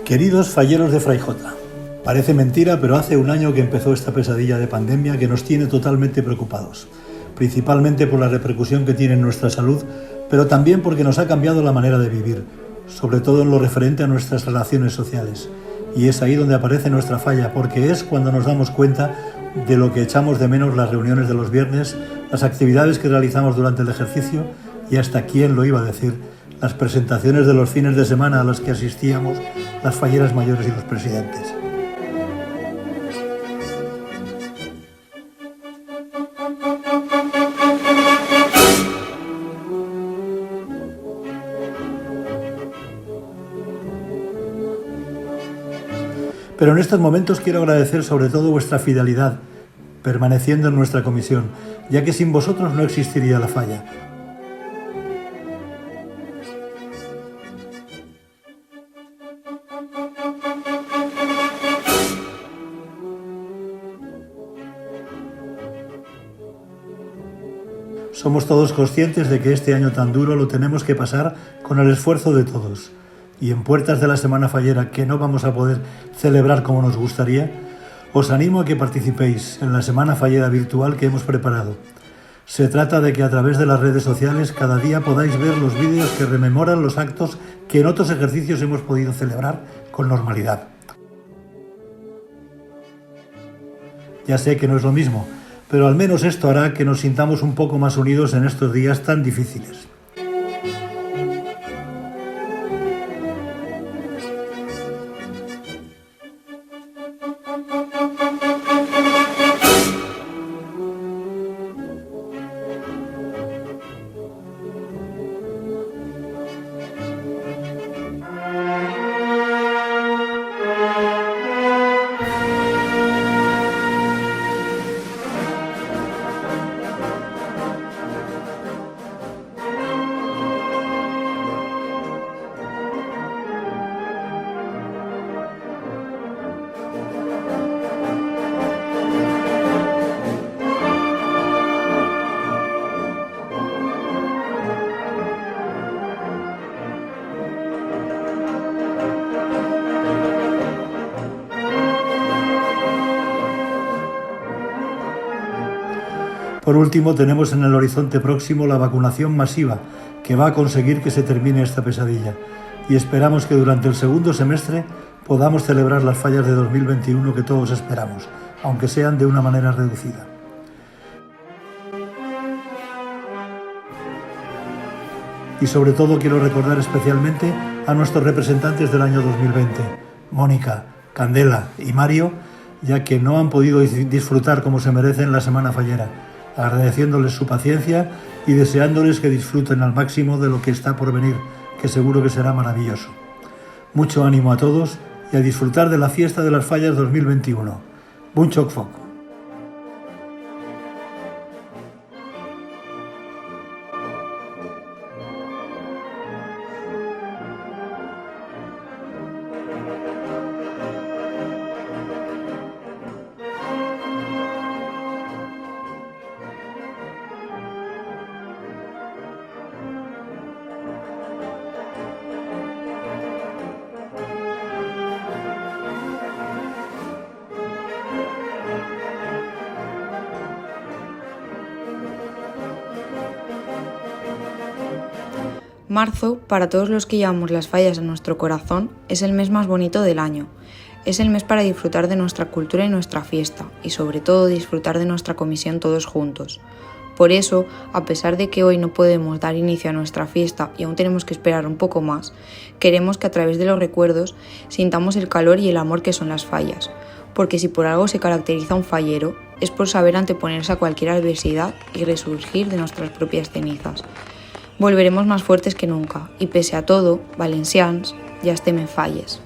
Queridos falleros de Fray Jota, parece mentira, pero hace un año que empezó esta pesadilla de pandemia que nos tiene totalmente preocupados, principalmente por la repercusión que tiene en nuestra salud, pero también porque nos ha cambiado la manera de vivir, sobre todo en lo referente a nuestras relaciones sociales. Y es ahí donde aparece nuestra falla, porque es cuando nos damos cuenta de lo que echamos de menos las reuniones de los viernes, las actividades que realizamos durante el ejercicio y hasta quién lo iba a decir, las presentaciones de los fines de semana a las que asistíamos las falleras mayores y los presidentes. Pero en estos momentos quiero agradecer sobre todo vuestra fidelidad, permaneciendo en nuestra comisión, ya que sin vosotros no existiría la falla. Somos todos conscientes de que este año tan duro lo tenemos que pasar con el esfuerzo de todos. Y en puertas de la Semana Fallera, que no vamos a poder celebrar como nos gustaría, os animo a que participéis en la Semana Fallera virtual que hemos preparado. Se trata de que a través de las redes sociales cada día podáis ver los vídeos que rememoran los actos que en otros ejercicios hemos podido celebrar con normalidad. Ya sé que no es lo mismo, pero al menos esto hará que nos sintamos un poco más unidos en estos días tan difíciles. Por último, tenemos en el horizonte próximo la vacunación masiva, que va a conseguir que se termine esta pesadilla. Y esperamos que durante el segundo semestre podamos celebrar las fallas de 2021 que todos esperamos, aunque sean de una manera reducida. Y sobre todo quiero recordar especialmente a nuestros representantes del año 2020, Mónica, Candela y Mario, ya que no han podido disfrutar como se merecen la Semana Fallera, agradeciéndoles su paciencia y deseándoles que disfruten al máximo de lo que está por venir, que seguro que será maravilloso. Mucho ánimo a todos y a disfrutar de la fiesta de las fallas 2021. Bun Choc Foc. Marzo, para todos los que llevamos las fallas en nuestro corazón, es el mes más bonito del año. Es el mes para disfrutar de nuestra cultura y nuestra fiesta, y sobre todo disfrutar de nuestra comisión todos juntos. Por eso, a pesar de que hoy no podemos dar inicio a nuestra fiesta y aún tenemos que esperar un poco más, queremos que a través de los recuerdos sintamos el calor y el amor que son las fallas, porque si por algo se caracteriza un fallero, es por saber anteponerse a cualquier adversidad y resurgir de nuestras propias cenizas. Volveremos más fuertes que nunca, y pese a todo, valencians, ja estem en falles.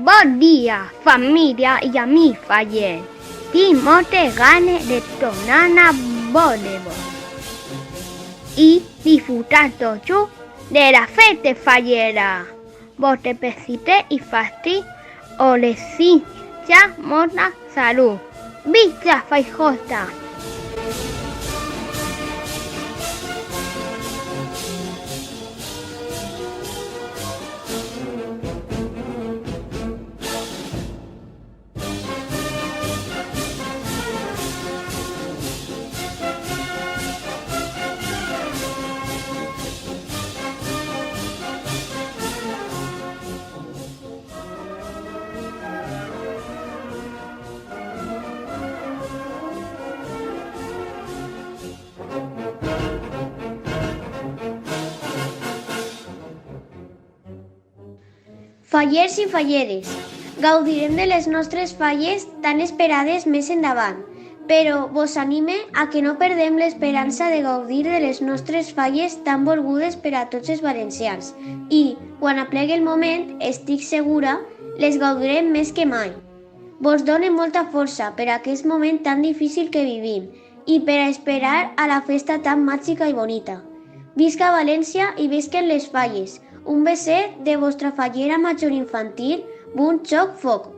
Bon dia, família i amics fallers. Tinc moltes ganes de tornar a voleibol i disfrutar tots de la festa fallera. Vostre pesite i fasti o les desitja molta salut. Visca Faijota! Fallers i falleres, gaudirem de les nostres falles tan esperades més endavant, però vos anime a que no perdem l'esperança de gaudir de les nostres falles tan volgudes per a tots els valencians i, quan aplegui el moment, estic segura, les gaudirem més que mai. Vos dono molta força per a aquest moment tan difícil que vivim i per a esperar a la festa tan màgica i bonita. Visca València i visquen les falles! Un beset de vostra fallera major infantil, Bun Xoc Foc.